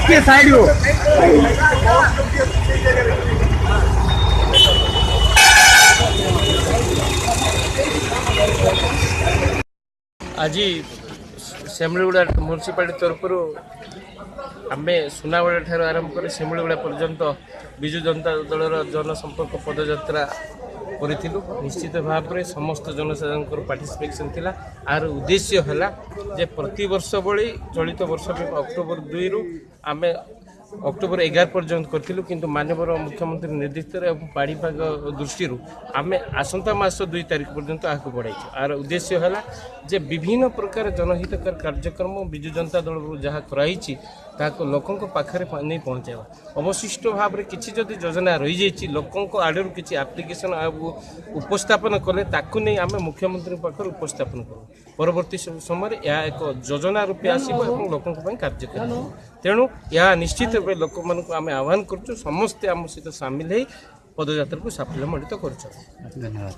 ଟିକେ ସାଇଡ ହୋ। आज सेमलीगुड़ा म्यूनिसिपालिटी तरफ आम सुनाबेड़ा ठार आरंभ कर सेमलीगुड़ा पर्यंत विजु जनता दलर जनसंपर्क पदयात्रा करूँ। निश्चित भाव में समस्त जनसाधारण पार्टिसिपेसन थिला। आर उद्देश्य है जे प्रति वर्ष भली चलित वर्ष अक्टोबर 2 रु आम अक्टोबर 11 पर्यंत करूँ, किंतु माननीय मुख्यमंत्री निर्देशित पाणीपाग दृष्टि आम आसंता मास 2 तारिख पर्यंत आगे बढ़ाई। आर उद्देश्य है जे विभिन्न प्रकार जनहितकर कार्यक्रम विजु जनता दल जहाँ कराई लोकों पाखे नहीं पहुँचावा। अवशिष्ट भाव में किसी जदि योजना रही जाइए लोकों आड़ किसी आप्लिकेसन उपस्थापन कले ताकू नहीं आम मुख्यमंत्री पाखे उपस्थापन करूँ। परवर्ती समय यह एक योजना रूपे आसो और लोकों कार्य कर। तेणु यह निश्चित रूप लोक मान आम आह्वान करुँ समस्ते आम सहित सामिल हो पदयात्रा को साफल्यमंडित कर। धन्यवाद।